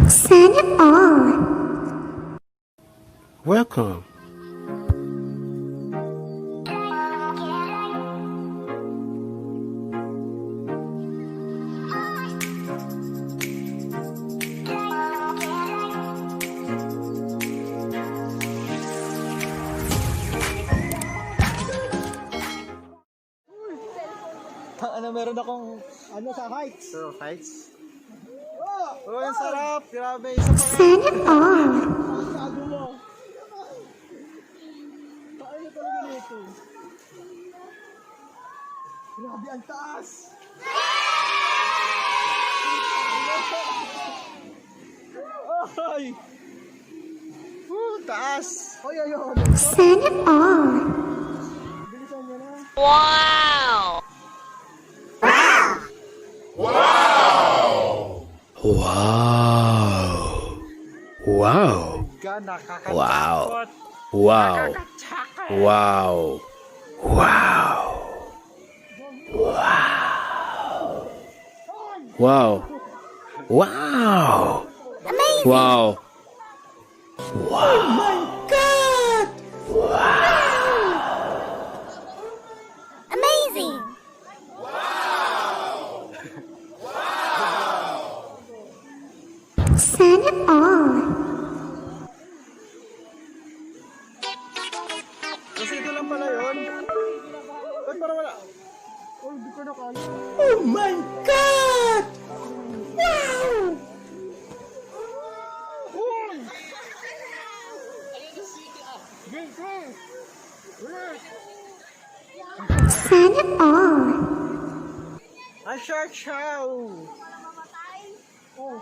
Sana all. Welcome. Meron akong sa heights. So, heights. Oh, ang sarap. Grabe, isa pa. Sana all. Sago mo. Paano talaga nito? Grabe, ang taas. Ay! Taas. Ay. Sana all. Bilisan mo na. Wow. Wow. Wow. Wow. Wow. Wow. Wow. Amazing. Wow. Oh my God. Amazing. Sana all. Kasi ito lang pala yun. Ba't parang wala? Oh, hindi ko na kaya. Oh my God. Wow. Sana all. Ang shark chow! Oh.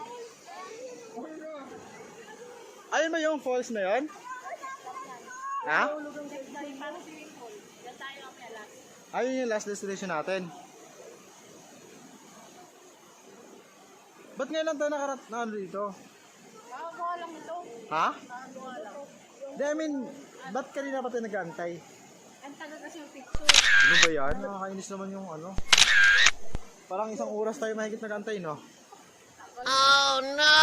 Ayun ba yung falls na yun? Ha? Ayun yung last destination natin. Ba't ngayon lang tayo na ano dito? Nakakuha lang ito. Ha? Nakakuha lang. Di, I mean, ba't kanina pa tayo nag-aantay? Ang tagal kasi yung picture. Ano ba yan? Nakakainis naman yung ano. Parang isang oras tayo mahigit nag-aantay, no? Oh no!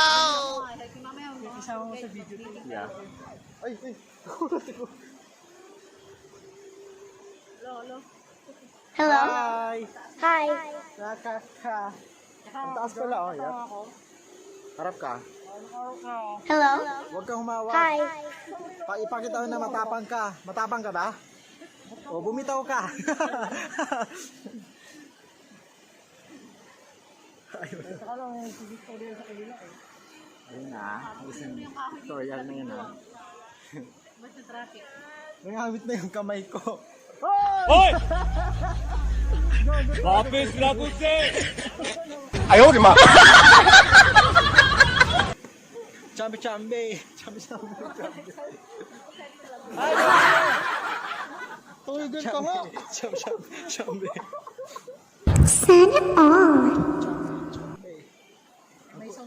Mamaya Isama mo sa video ko. Yeah. Ay! Nakulat ko. Hello. Hello. Hi! Hi. Nakaka. Ang taas pala, oh. Yeah. Harap ka. Hello. Huwag kang humawa. Hi. Ipakita mo na matapang ka. Matapang ka ba? O, bumitaw ka. Ayun na. Isang tutorial na yun, ha. Basta traffic. Nangamit na yung kamay ko. Hoy! Lapis na pusi! Ayaw, di ma! Chambe. Ay! Tuloy ka nga. Chambe. Sana all.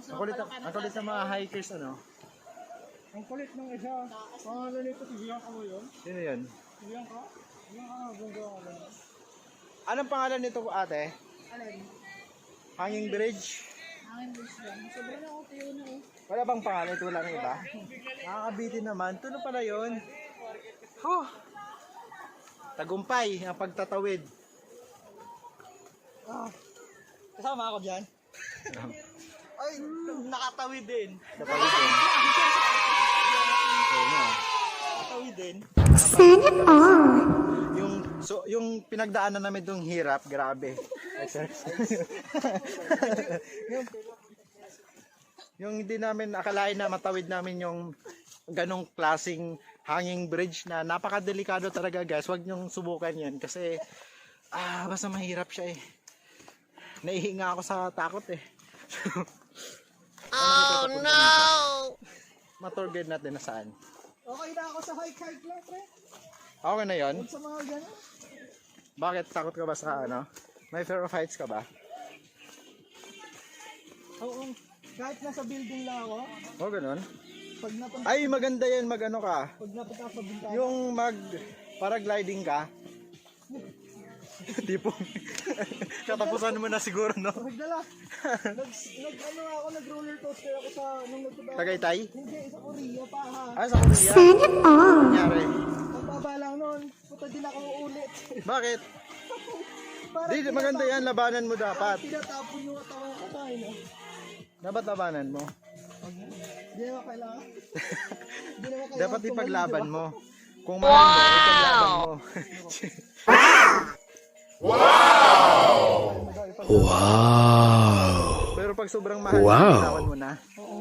Ang kulit ng mga hikers, ano? Ang kulit ng isa. Pangalan nito, Bianca mo yun? Sino yun? Bianca? Anong pangalan nito, ate? Alin? Hanging Bridge? Hangin bridge lang. Sobrang ako tayo na eh. Wala bang pangalan ito? Wala nang iba? Nakakabitin naman. Ito na pala yun. Huh. Tagumpay ang pagtatawid. Kasama ako dyan? Ay, nakatawid din. Nakatawid din. Nakatawid din. Sana all. Yung pinagdaanan namin itong hirap, grabe. yung hindi namin akalain na matawid namin yung ganong klaseng hanging bridge na napakadelikado talaga, guys. Huwag niyong subukan yan kasi basta mahirap siya eh. Naihinga ako sa takot eh. Oh no! Motor guide natin na saan? Okay na ako sa hike lang, pre. Okay na yon. Sa mga gano'n. Bakit? Takot ka ba sa ano? May fear of heights ka ba? Oo. Kahit nasa building lang ako, O ganun? pag napunta, Ay, maganda yan. Mag-ano ka? pag napunta ako sa bintana, Yung paragliding ka. Tipong katapusan mo na siguro, no? Nagdala. Nag-roller coaster ako sa, nung nagpunta. Tagaytay? Hindi, sa Korea pa ha. Ah, sa Korea. Sana all. Nangyari. Pagbaba lang nun, puta din ako ulit. Bakit? Parang Di, maganda yan, labanan mo dapat. tinatapon yung katawan ko tayo, no? Dapat labanan mo. Hindi naman kailangan. Hindi naman kailangan Dapat tumalon, ipaglaban di ba? mo. Kung mahal mo, ipaglaban mo. Wow. Pero pag sobrang mahal, Wow. ipaglaban mo na.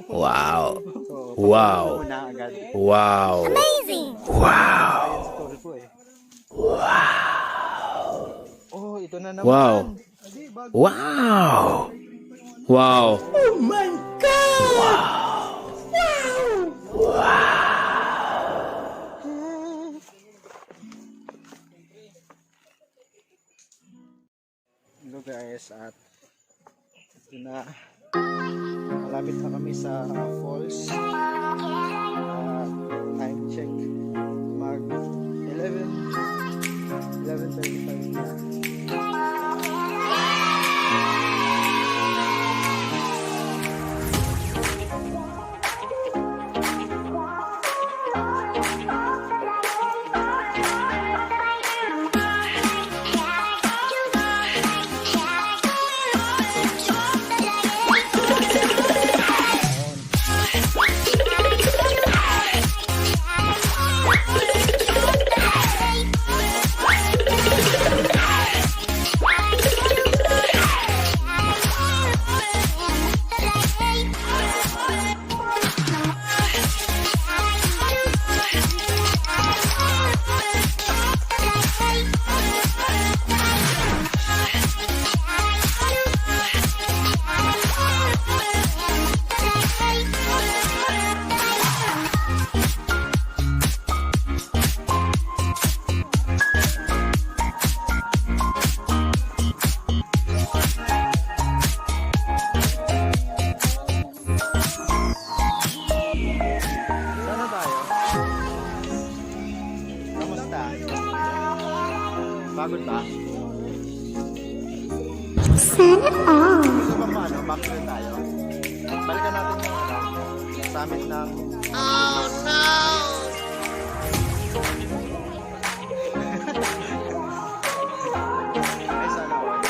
Wow. So, Wow. mo na agad. Wow. Wow. Ayan sa story ko eh. Wow. Oh, ito na naman. Wow. Hindi, bago. Wow. Wow. Hello guys, at ito na, malapit na kami sa falls. Time check, mag 11:35 na. Sana tayo? Kamusta? Pagod ba? Sana all. Gusto bang maano? Back na tayo? Balikan natin yung summit ng... Oh no. Ay, sana all.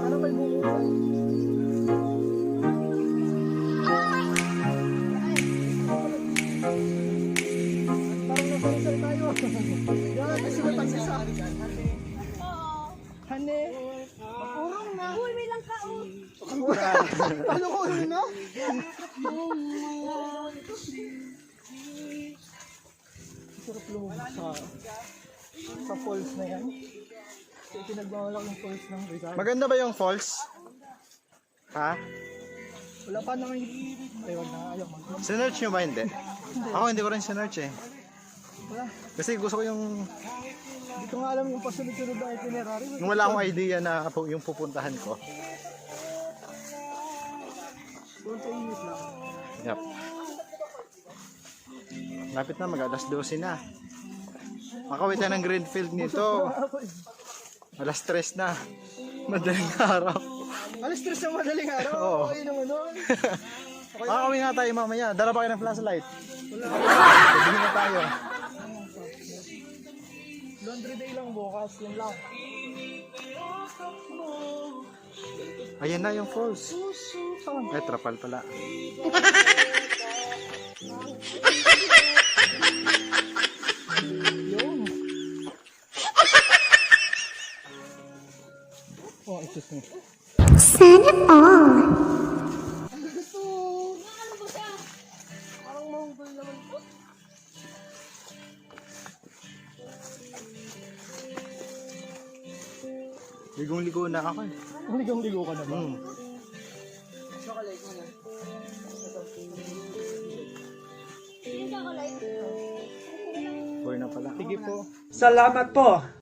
Ano may bukuan? Parang nasa tayo. Yan, kasi matagsisa. Hane. Magurong na. Uy, may lang ka. Ano ko na? Sarap lumubog sa falls na yan. So, pinagbawalak yung falls ng Rizal. Maganda ba yung falls? Ha? Wala pa naman ewan na, ayaw mag Sinerch nyo ba hindi? Ako hindi ko rin sinerch eh. Wala. Kasi gusto ko yung... Hindi ko nga alam yung pasunod-sunod na itinerary. Yung wala akong idea na yung pupuntahan ko. Doon sa init lang. Yep. Lapit na, mag-alas 12 na. Makawit tayo ng Greenfield nito. Alas 3 na. Madaling araw. Alas 3 na madaling araw. Oo. Okay naman nun. Makakawin nga tayo mamaya. Dala pa kayo ng flashlight. Bibili na tayo. Laundry day lang bukas. Yan lang. Ayan na yung falls. Ay, trapal pala. Yung. Sana all. Ligong-ligo na ako eh. Ligang-ligo ka na ba? Boy na pala. Sige po. Salamat po.